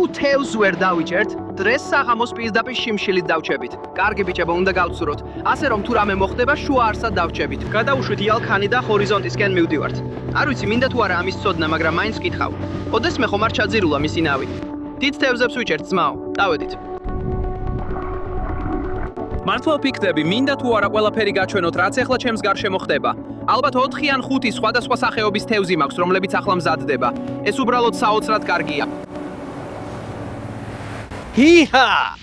თუ თევზს ვერ დავიჭერთ, დღეს საღამოს პირდაპირ შიმშილით დავჭებით. კარგი ბიჭებო, უნდა გავცუროთ. ასე რომ თუ რამე მოხდება, შუა არსად დავჭებით. გადავუშვით იალქანი და ჰორიზონტისკენ მივდივართ. არ ვიცი, მინდა თუ არა ამის ცოდნა, მაგრამ მაინც ვკითხავ. ოდესმე ხომ არ ჩაძირულა მისი ნავი. დიდ თევზებს ვიჭერთ, ძმაო. დავედით. მართლა ვფიქრები, მინდა თუ არა ყველაფერი გაჩვენოთ, რაც ახლა ჩემს გარშემო ხდება. ალბათ 4 ან 5 სხვადასხვა სახეობის თევზი მაქვს, რომლებიც ახლა მზადდება. ეს უბრალოდ საოცრად კარგია. ჰიჰა!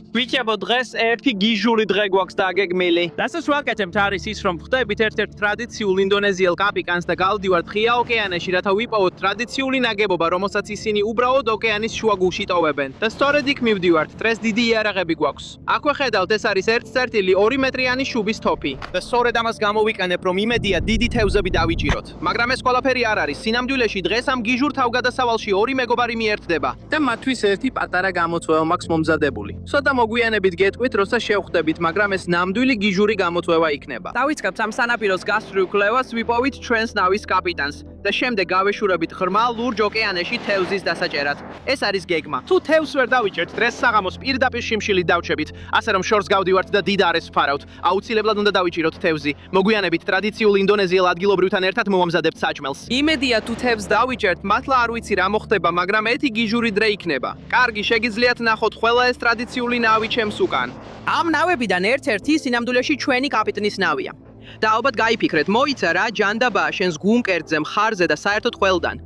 ბიჭებო, დღეს ერთი გიჟური დღე გვაქვს დაგეგმილი. დასასვაკეთებთ არის ის, რომ ხვდებით ერთ-ერთ ტრადიციულ ინდონეზიელ კაპიკანს და გავდივართ ღია ოკეანეში, რათა ვიპოვოთ ტრადიციული ნაგებობა, რომელსაც ისინი უბრალოდ ოკეანის შუაგულში ტოვებენ. და სწორედ იქ მივდივართ, დღეს დიდი იარაღები გვაქვს. აქვე ხედავთ, ეს არის 1 წერტილი 2 მეტრიანი შუბის თოფი. და სწორედ ამას გამოვიყენებ, რომ იმედია დიდი თევზები დავიჭიროთ. მაგრამ ეს ყველაფერი არ არის. სინამდვილეში დღეს ამ გიჟურ თავგადასავალში 2 მეგობარი მიერთდება. და მათთვის ერთი პატარა გამოწვევა მაქვს მომზადებული. მოგვიანებით გეტყვით, როცა შევხვდებით, მაგრამ ეს ნამდვილი გიჟური გამოწვევა იქნება. დავიწყებთ ამ სანაპიროს გასწვრივ კვლევას, ვიპოვით ჩვენს ნავის კაპიტანს და შემდეგ გავეშურებით ღრმა ლურჯ ოკეანეში თევზის დასაჭერად. ეს არის გეგმა. თუ თევზს ვერ დავიჭერთ, დღეს საღამოს პირდაპირ შიმშილით დავჭებით, ასე რომ შორს გავდივართ და დიდ არეს ვფარავთ. აუცილებლად უნდა დავიჭიროთ თევზი. მოგვიანებით ტრადიციულ ინდონეზიელ ადგილობრივთან ერთად მოვამზადებთ საჭმელს. იმედია თუ თევზს დავიჭერთ, მართლა არ ვიცი რა მოხდება, მაგრამ ერთი გიჟური დღე იქნება. კარგი, შეგიძლიათ ნახოთ ყველა ეს ტრადიციული ნავი ჩემს უკან. ამ ნავებიდან ერთ-ერთი სინამდვილეში ჩვენი კაპიტნის ნავია. და ალბათ გაიფიქრეთ, მოიცა რა ჯანდაბაა შენს გუმკერძზე, მხარზე და საერთოდ ყველდან.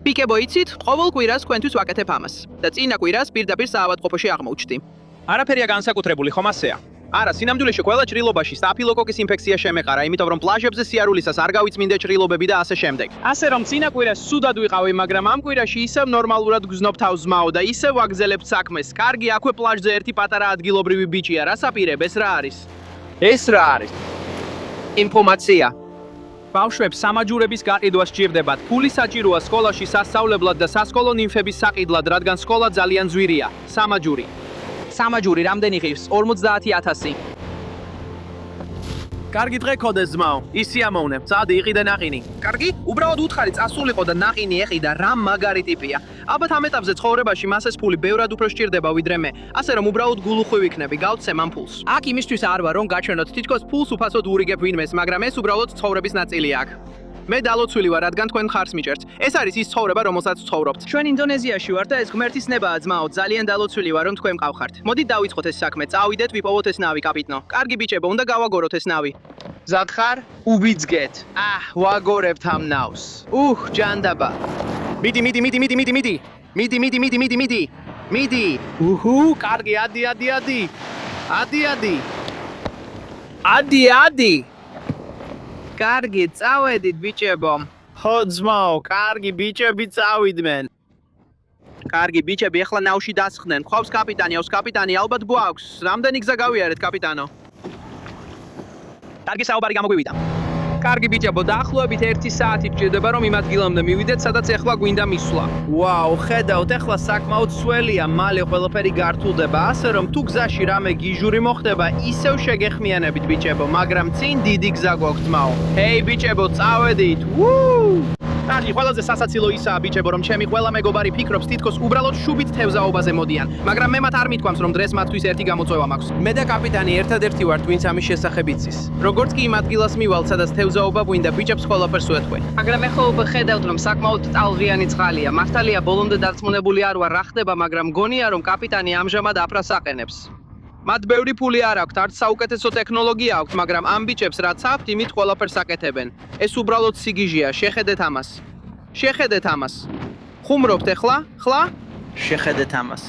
პიკებო, იცით, ყოველ კვირას თქვენთვის ვაკეთებ ამას და წინა კვირას პირდაპირ საავადმყოფოში აღმოჩნდი. არაფერია განსაკუთრებული, ხომ ასეა? არა, სინამდვილეში ყველა ჭრილობაში სტაფილოკოკის ინფექცია შემეყარა, იმიტომ რომ პლაჟებზე სიარულისას არ გავიწმინდე ჭრილობები და ასე შემდეგ. ასე რომ წინა კვირას სუდად ვიყავი, მაგრამ ამ კვირაში ისევ ნორმალურად გზნობ თავს ძმაო და ისევ ვაგზელებთ საქმეს. კარგი, აქვე პლაჟზე ერთი პატარა ადგილობრივი ბიჭია, რას აპირებ, ეს რა არის? ეს რა არის? ინფორმაცია. ბავშვებს სამაჯურების გაყიდვა სჭირდებათ. ფული საჭიროა სკოლაში სასწავლებლად და სასკოლო ნიმფების საყიდლად, რადგან სკოლა ძალიან ძვირია. სამაჯური. სამაჯური რამდენი ღირს? 50,000. კარგი დღე ქოდეს ძმაო. ისი ამოვნე, წადი იყიდე ნაყინი. კარგი, უბრალოდ უთხარი წასულიყო და ნაყინი ეყიდა, რა მაგარი ტიპია. ალბათ ამ ეტაპზე ცხოვრებაში მას ეს ფული ბევრად უფრო სჭირდება ვიდრე მე. ასე რომ უბრალოდ გულუხვი ვიქნები, გავცემ ამ ფულს. აქ იმისთვის არ ვარ, რომ გაჩვენოთ თითქოს ფულს უფასოდ ურიგებ ვინმეს, მაგრამ ეს უბრალოდ ცხოვრების ნაწილია აქ. მე დალოცვილი ვარ, რადგან თქვენ ხარს მიჭერთ. ეს არის ის ცხოვრება, რომელსაც ვცხოვრობთ. ჩვენ ინდონეზიაში ვარ და ეს ღმერთის ნებაა ძმაო, ძალიან დალოცვილი ვარ, რომ თქვენ მყავხართ. მოდით დავიწყოთ ეს საქმე, წავიდეთ, ვიპოვოთ ეს ნავი, კაპიტნო. კარგი ბიჭებო, უნდა გავაგოროთ ეს ნავი. მზად ხარ? უბიძგეთ. ვაგორებთ ამ ნავს. ჯანდაბა. მიდი. მიდი. კარგი, ადი. კარგი, წავედით ბიჭებო. ხო ძმაო, კარგი ბიჭები წავიდნენ. კარგი ბიჭები, ახლა ნავში დასხდნენ. ხავს კაპიტანი, ალბათ გვაქვს. რამდენი გზა გავიარეთ, კაპიტანო? კარგი საუბარი გამოგვივიდა. კარგი ბიჭებო, დაახლოებით 1 საათი გჭირდება, რომ იმ ადგილამდე მივიდეთ, სადაც ახლა გვინდა მისვლა. ვაუ, ხედავთ, ახლა საკმაოდ სველია, მალე ყველაფერი გართულდება, ასე რომ თუ გზაში რამე გიჟური მოხდება, ისევ შეგეხმიანებით ბიჭებო, მაგრამ წინ დიდი გზა გვაქვს ძმაო. ჰეი ბიჭებო, წავედით. კარგი, ყველაზე სასაცილო ისაა ბიჭებო, რომ ჩემი ყველა მეგობარი ფიქრობს თითქოს უბრალოდ შუბით თევზაობაზე მოდიან, მაგრამ მე მათ არ მithქვამს, რომ დღეს მათთვის ერთი გამოწვევა მაქვს. მე და კაპიტანი ერთადერთი ვართ, ვინც ამის შესახებ იცის. როგორც კი იმ ადგილას მივალთ, სადაც თევზაობა გვინდა, ბიჭებს ყველაფერს ვეთქვე. მაგრამ ეხლა ხედავთ, რომ საკმაოდ ტალღიანი წყალია. მართალია, ბოლომდე დარწმუნებული არ ვარ, რა ხდება, მაგრამ გონია, რომ კაპიტანი ამჟამად აფრას აყენებს. მათ ბევრი ფული არ აქვთ, არც საუკეთესო ტექნოლოგია აქვთ, მაგრამ ამ ბიჭებს რაც აქვთ, იმით ყველაფერს აკეთებენ. ეს უბრალოდ სიგიჟეა, შეხედეთ ამას. ხუმრობთ ეხლა? ხლა? შეხედეთ ამას.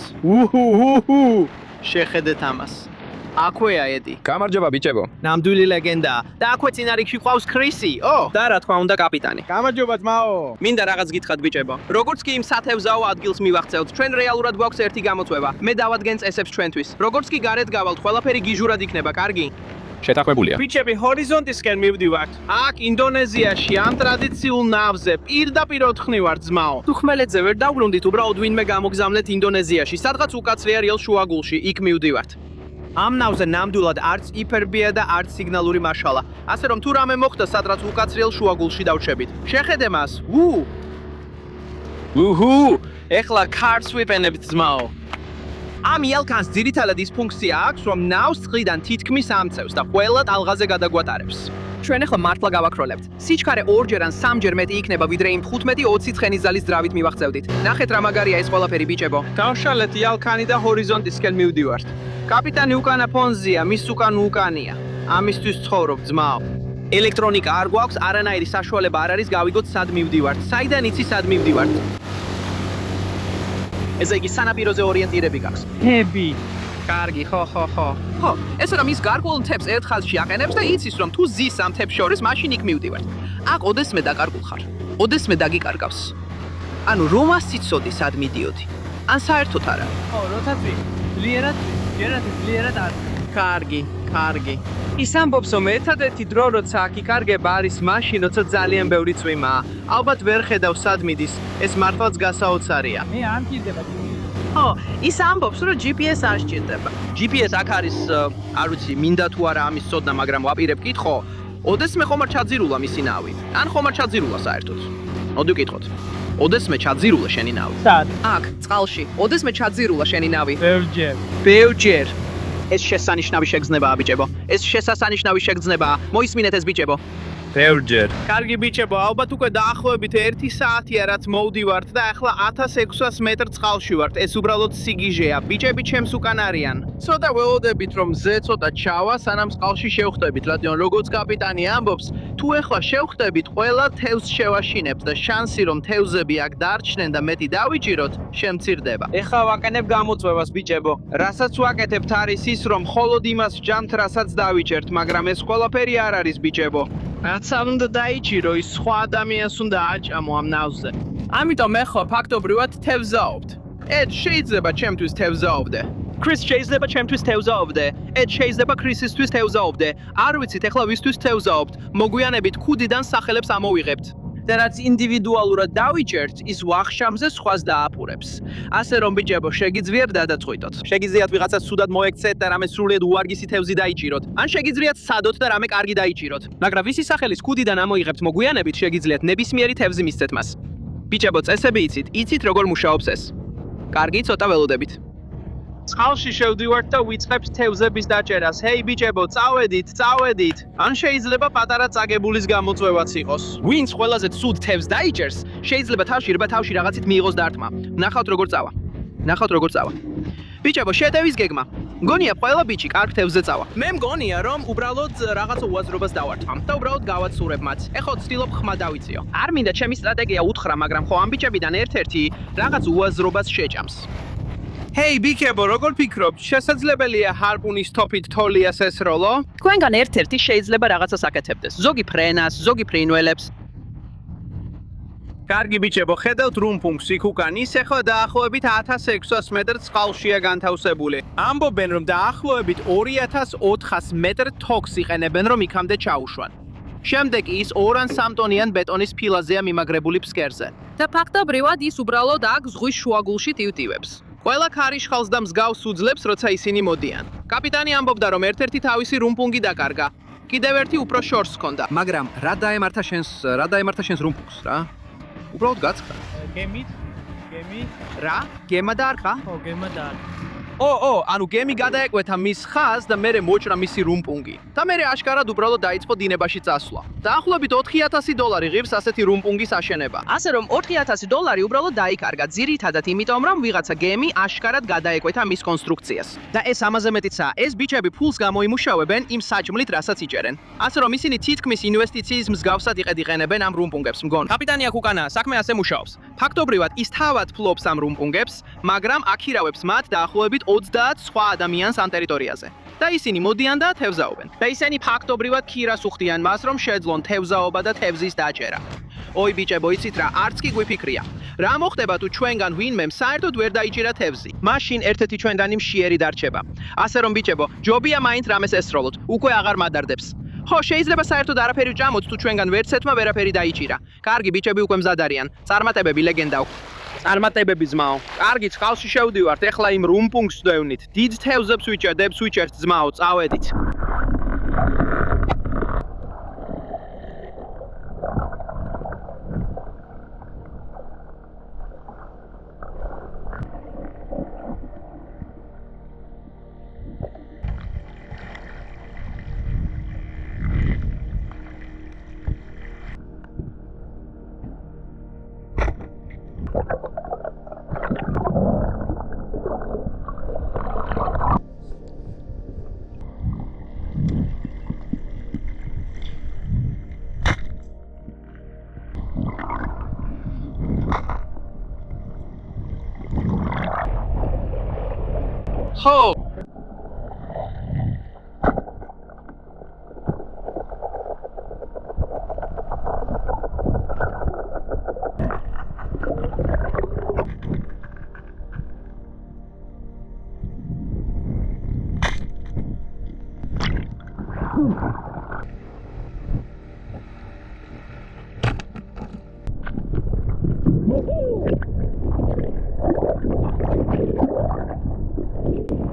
შეხედეთ ამას. აქვეა ედი. გამარჯობა ბიჭებო. ნამდვილი ლეგენდაა. და აქვე წინა რიგში ყავს ქრისი. და რა თქმა უნდა კაპიტანი. გამარჯობა ძმაო. მინდა რაღაც გითხრათ ბიჭებო. როგორც კი იმ სათევზაო ადგილს მივახცევთ, ჩვენ რეალურად გვაქვს ერთი გამოწვევა. მე დავადგენ წესებს ჩვენთვის. როგორც კი გარეთ გავალთ, ყველაფერი გიჟურად იქნება, კარგი? შეთანხმებულია. ბიჭები, ჰორიზონტისკენ მივდივართ. აქ ინდონეზიაში ამ ტრადიციულ ნავზე პირდაპირ ოთხნივართ ძმაო. თუ ხმელეთზე ვერ დავბრუნდით, უბრალოდ ვინმე გამოგზავნეთ ინდონეზიაში, სადღაც უკაცრია რეალ შუაგულში, იქ მივდივართ. ამ ნავზე ნამდვილად არც იფერბია და არც სიგნალური მარშალა. ასე რომ თუ რამე მოხდა, სადღაც უკაცრიელ შუაგულში დავჩებით. შეხედე მას. ეხლა cars ვიყენებთ ძმაო. ამ ელქანს ძირითადად ის ფუნქცია აქვს, რომ ნავს წყლიდან თითქმის ამწევს და ყველა ტალღაზე გადაგვატარებს. ჩვენ ახლა მართლა გავაქროლებთ. სიჩქარე 2-ჯერ ან 3-ჯერ მეტი იქნება, ვიდრე იმ 15-20 ცხენის ძალის ძრავით მივახცევდით. ნახეთ რა მაგარია ეს ყველაფერი ბიჭებო. დავშალეთ ელქანი და ჰორიზონტისკენ მივდივართ. კაპიტანი უკანა ფონზეა, მის უკან უკანია. ამისთვის ცხოვრობ ძმაო. ელექტრონიკა არ გვაქვს, არანაირი საშუალება არ არის გავიგოთ სად მივდივართ. საიდან იცი სად მივდივართ? ესე იგი სანაპიროზე ორიენტირები გაქვს. ჰები. კარგი, ხო. ხო, ეს რომ ის გარკვეულ მთებს ერთ ხაზში აყენებს და იცის რომ თუ ზის ამ მთებს შორის მაშინ იქ მივდივართ. აქ ოდესმე დაკარგულ ხარ. ოდესმე დაგიკარგავს. ანუ რომას იცოდი სად მიდიოდი? ან საერთოდ არა? ხო, როთაცი. ძლიერად არ. კარგი. ის ამბობს, რომ ერთადერთი დრო, როცა აქ იკარგება, არის მაშინ, როცა ძალიან ბევრი წვიმაა. ალბათ ვერ ხედავ სად მიდის. ეს მართლაც გასაოცარია. მე არ მჭირდება. ხო, ის ამბობს, რომ GPS არ სჭირდება. GPS აქ არის, არ ვიცი, მინდა თუ არა ამის წოდნა, მაგრამ ვაპირებ კითხო. ოდესმე ხომ არ ჩაძირულა მისი ნავი? ან ხომ არ ჩაძირულა საერთოდ? მოდი ვკითხოთ. ოდესმე ჩაძირულა შენი ნავი? სად? აქ, წყალში. ოდესმე ჩაძირულა შენი ნავი? ბევრჯერ. ეს შესანიშნავი შეგრძნებაა, ბიჭებო. ეს შესანიშნავი შეგრძნებაა. მოისმინეთ ეს ბიჭებო. ბევრჯერ. კარგი ბიჭებო, ალბათ უკვე დაახლოებით 1 საათია რაც მოვდივართ და ახლა 1600 მეტრ წყალში ვართ. ეს უბრალოდ სიგიჟეა. ბიჭები ჩემს უკან არიან. ცოტა ველოდებით რომ ზე ცოტა ჩავა, სანამ წყალში შევხვდებით, რადგან როგორც კაპიტანი ამბობს, თუ ეხლა შევხვდებით, ყველა თევზს შევაშინებთ და შანსი რომ თევზები აქ დარჩნენ და მეტი დავიჭიროთ, შემცირდება. ეხლა ვაკეთებ გამოწვევას ბიჭებო. რასაც ვაკეთებთ არის ის, რომ მხოლოდ იმას ვჯამთ, რასაც დავიჭერთ, მაგრამ ეს ყველაფერი არ არის ბიჭებო. რაც უნდა დაიჭირო, ის სხვა ადამიანს უნდა აჭამო ამ ნავზე. ამიტომ მე ხო ფაქტობრივად თევზაობთ. ედ შეიძლება ჩემთვის თევზაობდე. ქრის შეიძლება ჩემთვის თევზაობდე. ედ შეიძლება ქრისისთვის თევზაობდე. არ ვიცით ეხლა ვისთვის თევზაობთ. მოგვიანებით ქუდიდან სახელებს ამოვიღებთ. და რაც ინდივიდუალურად დავიჭერთ, ის ვახშამზე სხვას დააპურებს. ასე რომ ბიჭებო, შეგიძლიათ დადაწყვიტოთ. შეგიძლიათ ვიღაცას სუდად მოექცეთ და რამე სრულიად უვარგისი თევზი დაიჭიროთ. ან შეგიძლიათ სადოთ და რამე კარგი დაიჭიროთ. მაგრამ ვისი სახელის ქუდიდან ამოიღებთ მოგვიანებით, შეგიძლიათ ნებისმიერი თევზი მისცეთ მას. ბიჭებო, წესები იცით როგორ მუშაობს ეს. კარგი, ცოტა ველოდებით. წყალში შევდივართ და ვიწყებთ თევზების დაჭერას. ჰეი ბიჭებო, წავედით. ან შეიძლება პატარა წაგებულის გამოწვევაც იყოს. ვინც ყველაზე ცუდ თევზს დაიჭერს, შეიძლება თავში რაღაცით მიიღოს დარტყმა. ნახავთ როგორ წავა. ბიჭებო, შეტევის გეგმა. მგონია ყველა ბიჭი კარგ თევზზე წავა. მე მგონია რომ უბრალოდ რაღაც უაზრობას დავარტყამ და უბრალოდ გავაცურებ მათ. ეხლა ვცდილობ ხმა დავიწიო. არ მინდა ჩემი სტრატეგია უთხრა, მაგრამ ხო ამ ბიჭებიდან ერთ-ერთი რაღაც უაზრობას შეჭამს. ჰეი ბიჭებო, როგორ ფიქრობთ, შესაძლებელია ჰარპუნის თოფით თოლიას ესროლო? თქვენგან ერთ-ერთი შეიძლება რაღაცას აკეთებდეს. ზოგი ფრენას, ზოგი ფრინველებს. კარგი ბიჭებო, ხედავთ რუმპუნქს იქ უკან, ის ახლა დაახლოებით 1600 მეტრ წყალშია განთავსებული. ამბობენ, რომ დაახლოებით 2400 მეტრ თოქს იყენებენ, რომ იქამდე ჩაუშვან. შემდეგ ის 2 ან 3 ტონიან ბეტონის ფილაზეა მიმაგრებული ფსკერზე. და ფაქტობრივად ის უბრალოდ აქ ზღვის შუაგულში ტივტივებს. ყველა ქარიშხალს და მსგავს უძლებს, როცა ისინი მოდიან. კაპიტანი ამბობდა, რომ ერთ-ერთი თავისი რუმპუნგი დაკარგა. კიდევ ერთი უფრო შორს ჰქონდა. მაგრამ რა დაემართა შენს რუმპუნგს რა? უბრალოდ გაცხრა. გემი? რა? გემა დაარქა? ხო, გემა დაარქა. ანუ გემი გადაეკვეთა მის ხაზს და მერე მოჭრა მისი რუმპუნგი. და მერე აშკარად უბრალოდ დაიწყო დინებაში წასვლა. დაახლოებით $4000 ღირს ასეთი რუმპუნგის აშენება. ასე რომ $4000 უბრალოდ დაიკარგა, ძირითადად იმიტომ, რომ ვიღაცა გემი აშკარად გადაეკვეთა მის კონსტრუქციას. და ეს ამაზე მეტიცაა, ეს ბიჭები ფულს გამოიმუშავებენ იმ საჭმლით, რასაც იჭერენ. ასე რომ ისინი თითქმის ინვესტიციის მსგავსად იყენებენ ამ რუმპუნგებს, მგონი. კაპიტანი აქ უკანაა, საქმე ასე მუშაობს. ფაქტობრივად ის თავად ფლობს ამ რუმპუნგებს, მაგრამ აქირავებს მათ დაახლოებით 30 სხვა ადამიანს ამ ტერიტორიაზე. და ისინი მოდიან და თევზაობენ. და ისინი ფაქტობრივად ქირას უხდიან მას, რომ შეძლონ თევზაობა და თევზის დაჭერა. ой ბიჭებო, იცით რა, არც კი გვიფიქრია. რა მოხდება თუ ჩვენგან ვინმემ საერთოდ ვერ დაიჭირა თევზი? მაშინ ერთ-ერთი ჩვენგანი მშიერი დარჩება. ასე რომ ბიჭებო, ჯობია მაინც რამეს ესროლოთ, უკვე აღარ მადარდებს. ხო, შეიძლება საერთოდ არაფერი ვჭამოთ თუ ჩვენგან ვერცერთმა ვერაფერი დაიჭირა. კარგი ბიჭები უკვე მზად არიან. წარმატებები ლეგენდა. წარმატებები ძმაო. კარგი, წყალში შევდივართ, ეხლა იმ რუმპუნგს ვდევნით. დიდ თევზებს ვიჭერთ ძმაო, წავედით. ხო.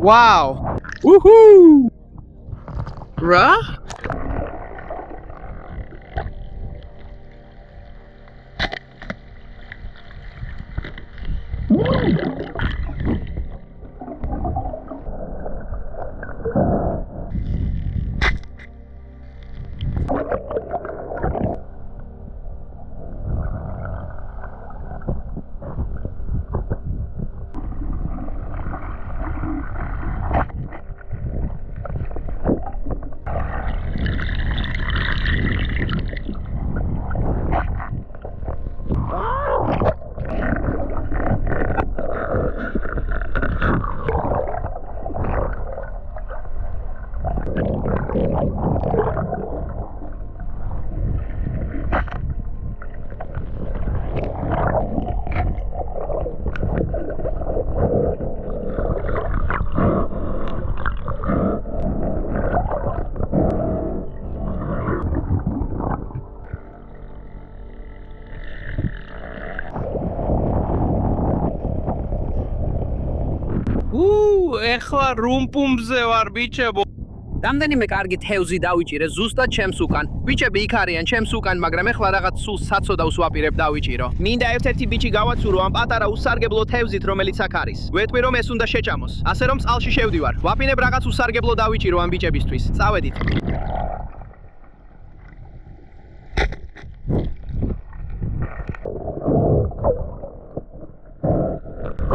Wow! Woohoo! რა? ეხლა რუმპუმზე ვარ ბიჭებო. რამდენიმე კარგი თევზი დავიჭირე ზუსტად ჩემს უკან. ბიჭები იქ არიან ჩემს უკან, მაგრამ ეხლა რაღაც სულ საცოდავს ვაპირებ დავიჭირო. მინდა ერთ-ერთი ბიჭი გავაცურო ამ პატარა უსარგებლო თევზით, რომელიც აქ არის. ვეთქვი რომ ეს უნდა შეჭამოს. ასე რომ წყალში შევდივარ. ვაფინებ რაღაც უსარგებლო დავიჭირო ამ ბიჭებისთვის. წავედით.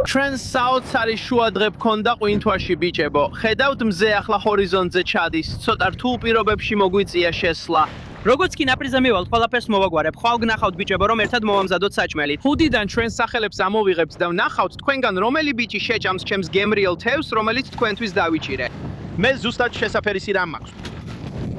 ჩვენ საოცარი შუადღე გქონდა ყვინთვაში ბიჭებო. ხედავთ მზე ახლა ჰორიზონტზე ჩადის. ცოტა რთულ პირობებში მოგვიწია შესვლა. როგორც კი ნაპირზე მივალთ, ყველაფერს მოვაგვარებ. ხვალ გნახავთ ბიჭებო, რომ ერთად მოვამზადოთ საჭმელი. ხუდიდან ჩვენ სახელებს ამოვიღებთ და ვნახავთ თქვენგან რომელი ბიჭი შეჭამს ჩემს გემრიელ თევზს, რომელიც თქვენთვის დავიჭირე. მე ზუსტად შესაფერი სირამ მაქვს.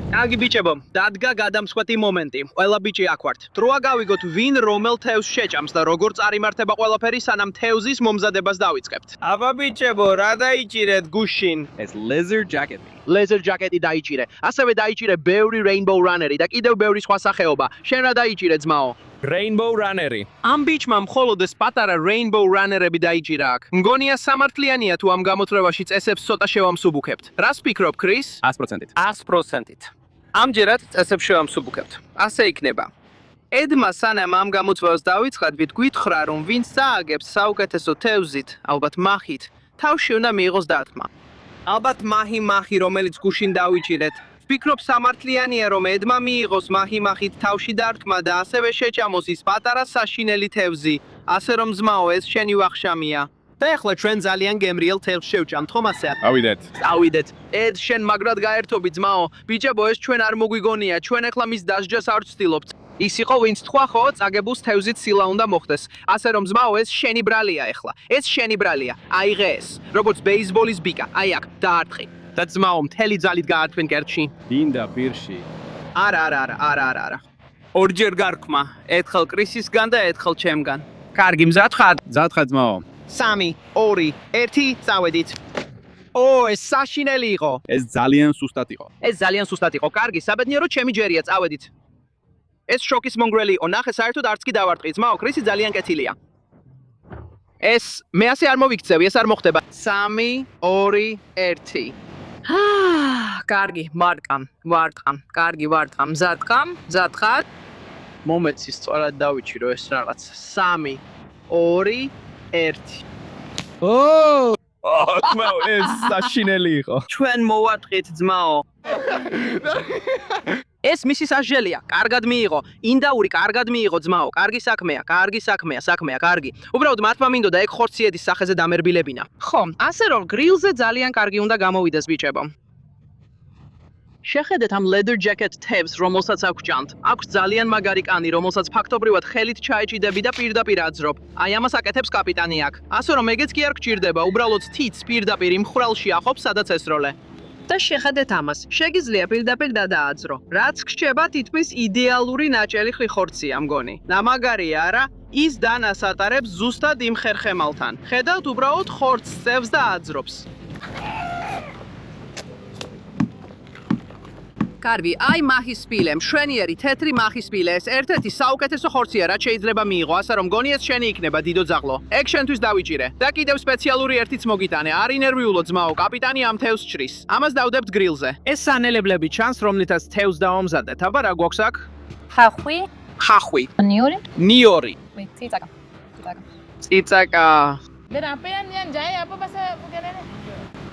კარგი ბიჭებო, დადგა გადამსხვეთი მომენტი. ყველა ბიჭი აქ ვართ. დროა გავიგოთ, ვინ რომელ თევზს შეჭამს და როგორ წარიმართება ყველაფერი, სანამ თევზის მომზადებას დავიწყებთ. აბა ბიჭებო, რა დაიჭირეთ გუშინ? ეს laser jacket. ლეზერ ჯაკეტი დაიჭირე. ასევე დაიჭირე ბევრი Rainbow Runner-ი და კიდევ ბევრი სხვა სახეობა. შენ რა დაიჭირე ძმაო? Rainbow Runner-ი. ამ ბიჭმა მხოლოდ ეს პატარა Rainbow Runner-ები დაიჭირა აქ. მგონია სამართლიანია თუ ამ გამოთვლევაში წესებს ცოტა შევამსუბუქებთ. რას ფიქრობ, კრის? 100%. 100%-ით. ამჯერად წესებს შევამსუბუქებთ. ასე იქნება. ედმა სანამ ამ გამოთვლას დავიწყოთ, გვითხრა რომ ვინც წააგებს საუკეთესო თევზით, ალბათ მახით, თავში უნდა მიიღოს დარტყმა. ალბათ მაჰი, რომელიც გუშინ დავიჭირეთ. ვფიქრობ სამართლიანია რომ ედმა მიიღოს მაჰით თავში დარტყმა და ასევე შეჭამოს ის პატარა საშინელი თევზი. ასე რომ ძმაო, ეს შენი ვახშამია. და ეხლა ჩვენ ძალიან გემრიელ თევზს შევჭამთ, ხომ ასეა? ავიდეთ. ედ შენ მაგრად გაერთობი ძმაო. ბიჭებო, ეს ჩვენ არ მოგვიგონია. ჩვენ ეხლა მის დასჯას არ ვცდილობთ. ის იყო ვინც თქვა ხო, წაგებულს თევზით ცილა უნდა მოხდეს. ასე რომ ძმაო, ეს შენი ბრალია ეხლა. ეს შენი ბრალია. აიღე ეს. როგორც ბეისბოლის ბიკა. აი აქ, დაარტყი. და ძმაო, მთელი ძალით გაართვენ კერტში. დინდა პირში. არა. ორჯერ გარქმა. ერთხელ კრისისგან და ერთხელ ჩემგან. კარგი, მზად ხარ? მზად ხარ ძმაო. 3, 2, 1, წავედით. ეს საშინელი იყო. ეს ძალიან სუსტად იყო. ეს ძალიან სუსტად იყო. კარგი, საბედნიეროდ ჩემი ჯერია, წავედით. ეს შოკის მონგრელი იყო. ნახე, საერთოდ არც კი დავარტყი. ძმაო, კრისი ძალიან კეთილია. ეს მე ასე არ მოვიქცევი, ეს არ მოხდება. 3, 2, 1. კარგი, ვარტყამ. კარგი, ვარტყამ. მზად ხარ? მომეცი სწორად დავიჭირო ეს რაღაც. 3, 2, 1. ძმაო, ეს საშინელი იყო. ჩვენ მოვატყით ძმაო. ეს მისი სასჯელია, კარგად მიიღო. ინდაური კარგად მიიღო ძმაო. კარგი საქმეა, კარგი. უბრალოდ მართლა მინდოდა ეგ ხორციედის სახეზე დამერბილებინა. ხო, ასე რომ გრილზე ძალიან კარგი უნდა გამოვიდეს ბიჭებო. შეხედეთ ამ leather jacket თევზს, რომელსაც აქვს ჭანთ. აქვს ძალიან მაგარი კანი, რომელსაც ფაქტობრივად ხელით ჩაეჭიდები და პირდაპირ აძრობ. აი ამას აკეთებს კაპიტანი აქ. ასე რომ ეგეც კი არ გჭირდება, უბრალოდ თითს პირდაპირ იმ ხვრელში ახობს, სადაც ესროლე. და შეხედეთ ამას. შეგიძლია პირდაპირ გადააძრო. რაც გრჩება თითქმის იდეალური ნაჭერი ხორცია მგონი. ნამაგარია არა? ის დანას ატარებს ზუსტად იმ ხერხემალთან. ხედავთ უბრალოდ ხორცს წევს და აძრობს. კარგი, აი მაჰის სპილე, მშვენიერი თეთრი მაჰის სპილე, ეს ერთ-ერთი საუკეთესო ხორცია, რაც შეიძლება მიიღო, ასე რომ გონი ეს შენი იქნება დიდო ძაღლო. ეგ შენთვის დავიჭირე. და კიდევ სპეციალური ერთიც მოგიტანე, არ ინერვიულო ძმაო, კაპიტანი ამ თევზს ჭრის. ამას დავდებთ გრილზე. ეს სანელებლები ჩანს, რომლითაც თევზს დავამზადეთ. აბა რა გვაქვს აქ? ხახვი, ხახვი, ნიური, ნიორი, ციცაკა. ციცაკა,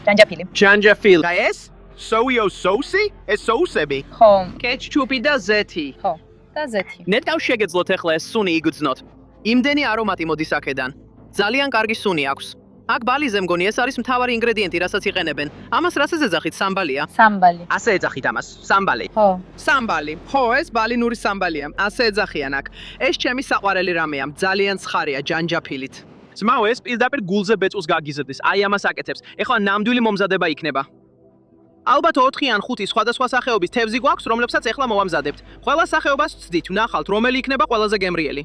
ჯანჯაფილი. ჯანჯაფილი. და ეს? სოიო სოუსი? ეს სოუსები? ხო, კეჩუპი და ზეთი. ხო. და ზეთი. ნეტავ შეგეძლოთ ახლა ეს სუნი იგრძნოთ. იმდენი არომატი მოდის აქედან. ძალიან კარგი სუნი აქვს. აქ ბალიზე მგონი ეს არის მთავარი ინგრედიენტი, რასაც იყენებენ. ამას რასაც ეძახით, სამბალია? სამბალი. ასე ეძახით ამას, სამბალი. ხო. სამბალი. ხო, ეს ბალინური სამბალია. ასე ეძახიან აქ. ეს ჩემი საყვარელი რამეა, ძალიან ცხარია ჯანჯაფილით. ძმაო, ეს პირდაპირ გულზე ბეწვს გაგიზრდის. აი ამას აკეთებს. ეხლა ნამდვილი მომზადება იქნება. ალბათ 4 ან 5 სხვადასხვა სახეობის თევზი გვაქვს, რომლებსაც ეხლა მოვამზადებთ. ყველა სახეობას ვცდით, ვნახავთ, რომელი იქნება ყველაზე გემრიელი.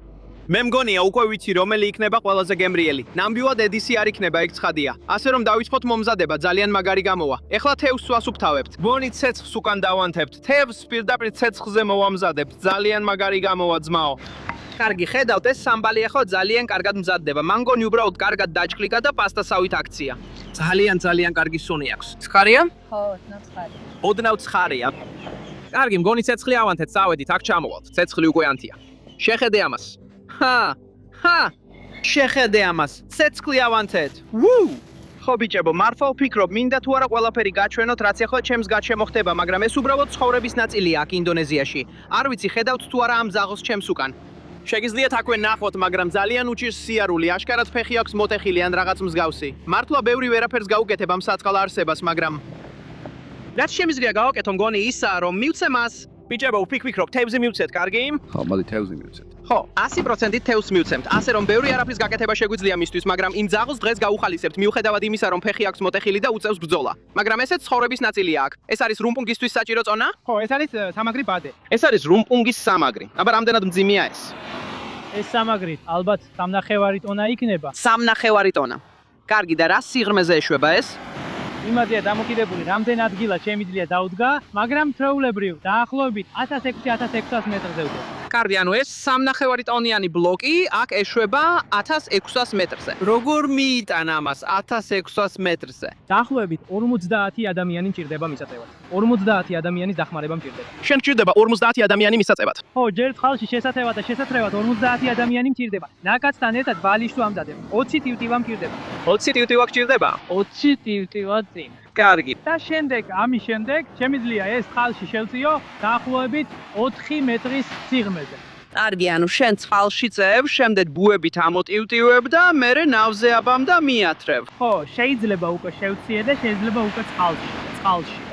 მე მგონია უკვე ვიცი რომელი იქნება ყველაზე გემრიელი. ნამდვილად ედისი არ იქნება, ეგ ცხადია. ასე რომ დავიწყოთ მომზადება, ძალიან მაგარი გამოვა. ეხლა თევზს ვასუფთავებთ. ბონი ცეცხლს უკან დავანთებთ. თევზს პირდაპირ ცეცხლზე მოვამზადებთ. ძალიან მაგარი გამოვა ძმაო. კარგი, ხედავთ, ეს სამბალი ახლა ძალიან კარგად მზადდება. მან გონი უბრალოდ კარგად დაჭკლიკა და პასტასავით აქცია. ძალიან კარგი სუნი აქვს. ცხარია? ხო, ნაცხარი. ოდნავ ცხარია. კარგი, მგონი ცეცხლი ავანთეთ, წავედით, აქ ჩამოვალთ. ცეცხლი უკვე ანთია. შეხედე ამას. შეხედე ამას. ცეცხლი ავანთეთ. ვუ! ხო ბიჭებო, მართლა ვფიქრობ, მინდა თუ არა ყველაფერი გაჩვენოთ, რაც ახლა ჩემს გარშემო ხდება, მაგრამ ეს უბრალოდ ცხოვრების ნაწილია აქ ინდონეზიაში. არ ვიცი, ხედავთ თუ არა ამ ზაღოს ჩემს უკან. შეგიძლიათ აქვე ნახოთ, მაგრამ ძალიან უჭირს სიარული, აშკარად ფეხი აქვს მოტეხილი ან რაღაც მსგავსი. მართლა ბევრი ვერაფერს გაუკეთებ ამ საწყალ არსებას, მაგრამ რაც შემიძლია გავაკეთო, მგონი ისაა, რომ მივცე მას. ბიჭებო, ვფიქრობ, თევზი მივცეთ, კარგი? ხო, მოდი თევზი მივცეთ. ხო, 100%-ით თევზს მივცემთ. ასე რომ ბევრი არაფრის გაკეთება შეგვიძლია მისთვის, მაგრამ იმ ძაღლს დღეს გაუხალისებთ, მიუხედავად იმისა, რომ ფეხი აქვს მოტეხილი და უწევს ბრძოლა. მაგრამ ესეც ცხოვრების ნაწილია აქ. ეს არის რუმპუნგისთვის საჭირო წონა? ხო, ეს არის სამაგრი ბადე. ეს არის რუმპუნგის სამაგრი. აბა რამდენად მძიმეა ეს? ეს სამაგრი ალბათ 3.5 ტონა იქნება. 3.5 ტონა. კარგი, და რა სიღრმეზე ეშვება ეს? იმადია დამოკიდებული, რამდენ ადგილას შემიძლია დაუდგა, მაგრამ თეულებრივ დაახლოებით 1600 მეტრზე უკვე. კარგი, ანუ ეს 3.5 ტონიანი ბლოკი აქ ეშვება 1600 მეტრზე. როგორ მიიტან ამას 1600 მეტრზე? დაახლოებით 50 ადამიანი მჭირდება მისაწევად. 50 ადამიანის დახმარება მჭირდება. შენ გჭირდება 50 ადამიანი მისაწევად. ხო, ჯერ ხალში შესათევად და შესათრევად 50 ადამიანი მჭირდება. ნაკაცთან ერთად ბალიშტო ამზადებ. 20 ტივტივა მჭირდება. 20 ტივტივა გჭირდება? 20 ტივტივა წინ. კარგი. და ამის შემდეგ შემიძლია ეს ხალში შევწიო დაახლოებით 4 მეტრის სიღრმეზე. კარგი, ანუ შენ წყალში წევ, შემდეგ ბუებით ამოტივტივებ და მერე ნავზე აბამ და მიათრევ. ხო, შეიძლება უკვე შევწიე და შეიძლება უკვე წყალში.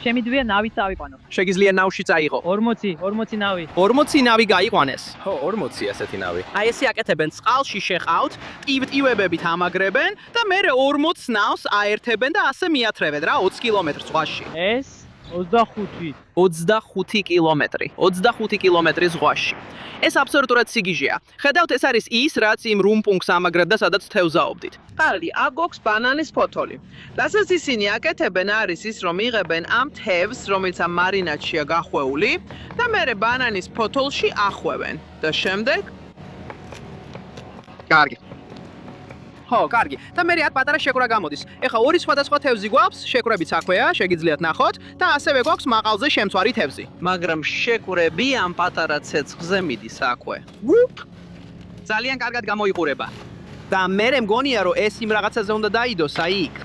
შემიძლია ნავით წავიყვანო. შეგიძლია ნავში წაიღო. 40 ნავი. 40 ნავი გაიყვანეს. ხო, 40 ასეთი ნავი. აი ესე აკეთებენ, წყალში შეხავთ, ტივტივებებით ამაგრებენ და მერე 40 ნავს აერთებენ და ასე მიათრევენ რა 20 კილომეტრ ზღვაში. ეს 25 კილომეტრი. 25 კილომეტრი ზღვაში. ეს აბსოლუტურად სიგიჟეა. ხედავთ, ეს არის ის, რაც იმ რუმპუნგს ამაგრებდა, სადაც თევზაობდით. კარგი, აქ გვაქვს ბანანის ფოთოლი. რასაც ისინი აკეთებენ, არის ის, რომ იღებენ ამ თევზს, რომელიც ამ მარინადშია გახვეული და მერე ბანანის ფოთოლში ახვევენ. და შემდეგ კარგი. ხო, კარგი. და მერე აქ პატარა შეკვრა გამოდის. ეხლა ორი სხვადასხვა თევზი გვაქვს, შეკვრებიც აქვეა, შეგიძლიათ ნახოთ და ასევე გვაქვს მაყალზე შემცვარი თევზი. მაგრამ შეკვრები ამ პატარა ცეცხლზე მიდის აქვე. ძალიან კარგად გამოიყურება. და მერე მგონია, რომ ეს იმ რაღაცაზე უნდა დაიდოს, აი იქ.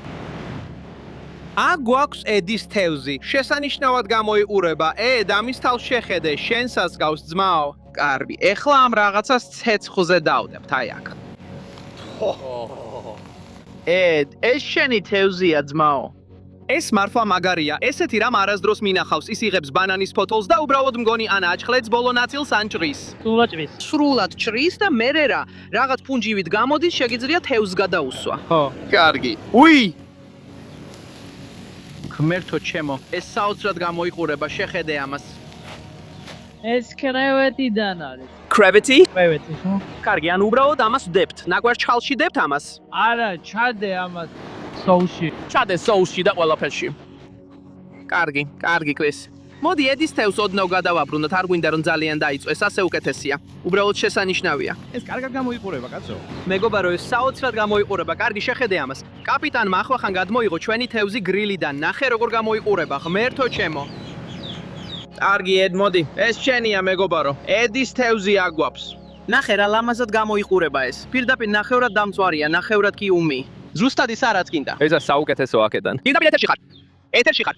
აქ გვაქვს ედის თევზი. შესანიშნავად გამოიყურება. ედ, ამის თავს შეხედე, შენსაც გავს ძმაო. კარგი. ეხლა ამ რაღაცას ცეცხლზე დავდებთ, აი აქ. ედ, ეს შენი თევზია ძმაო. ეს მარხვა მაგარია, ესეთი რამ არასდროს მინახავს, ის იღებს ბანანის ფოთოლს და უბრალოდ მგონი ან აჩხლებს ბოლო ნაწილს ან ჭრის. სრულად ჭრის და მერე რა, რაღაც ფუნჯივით გამოდის, შეგიძლია თევზს გადაუსვა. კარგი. უი! ღმერთო ჩემო, ეს საოცრად გამოიყურება, შეხედე ამას. ეს კრევეტიდან არის. Gravity? კრევეტი, ხო? კარგი, ან უბრალოდ ამას ვდებთ. ნაგვარ ჩხალში დებთ ამას. არა, ჩადე ამას სოუსში. ჩადე სოუსში და ყველაფერში. კარგი, კარგი კვეს. მოდი ედის თევზს ოდნავ გადავაბრუნოთ, არ გვინდა რომ ძალიან დაიწვეს, ასე უკეთესია. უბრალოდ შესანიშნავია. ეს კარგად გამოიყურება, კაცო. მეგობარო, ეს საოცრად გამოიყურება. კარგი, შეხედე ამას. კაპიტანმა ახლახან გადმოიღო ჩვენი თევზი გრილიდან. ნახე როგორ გამოიყურება, ღმერთო ჩემო. კარგი, ედ მოდი. ეს შენია მეგობარო. ედის თევზი აგვაქვს. ნახე რა ლამაზად გამოიყურება ეს. პირდაპირ ნახევრად დამწვარია, ნახევრად კი უმი. ზუსტად ის არაც კიდე. ესა საუკეთესო აქედან. პირდაპირ ეთერში ხარ. ეთერში ხარ.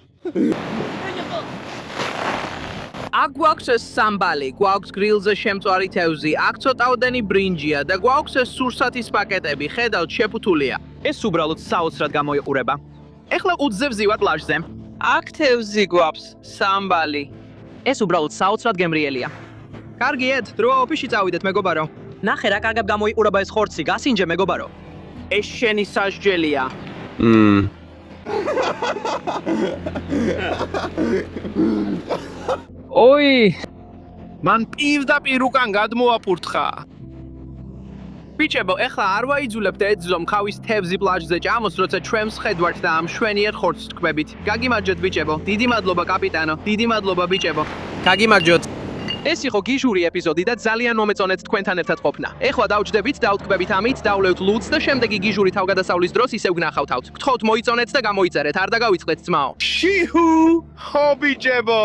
აქ გვაქვს ეს სამბალი, გვაქვს გრილზე შემწვარი თევზი, აქ ცოტაოდენი ბრინჯია და გვაქვს ეს სურსათის პაკეტები, ხედავთ შეფუთულია. ეს უბრალოდ საოცრად გამოიყურება. ეხლა უძზე ვზივარ პლაჟზე. აქ თევზი გვაქვს, სამბალი. ეს უბრალოდ საოცრად გემრიელია. კარგი ედ, დროა ოფისში წავიდეთ მეგობარო. ნახე რა კარგად გამოიყურება ეს ხორცი, გასინჯე მეგობარო. ეს შენი სასჯელია. ოი, მან პირდაპირ უკან გადმოაფურთხა. ბიჭებო, ეხლა არ ვაიძულებთ ეძო მხავის თევზი პლაჟზე ჭამოს, როცა ჩვენს ხედვართ და ამ შვენიერ ხორცს თქვებით. გაგიმარჯოთ ბიჭებო, დიდი მადლობა კაპიტანო, დიდი მადლობა ბიჭებო. გაგიმარჯოთ. ეს იყო გიჟური ეპიზოდი და ძალიან მომეწონეთ თქვენთან ერთად ყოფნა. ეხლა დავჯდებით, დავთქვებით ამით, დავლევთ ლუდს და შემდეგ გიჟური თავგადასავლის დროს ისევ გნახავთ. გთხოვთ მოიწონეთ და გამოიწერეთ, არ დაგავიწყდეთ ძმაო. შიჰუ! ხო ბიჭებო,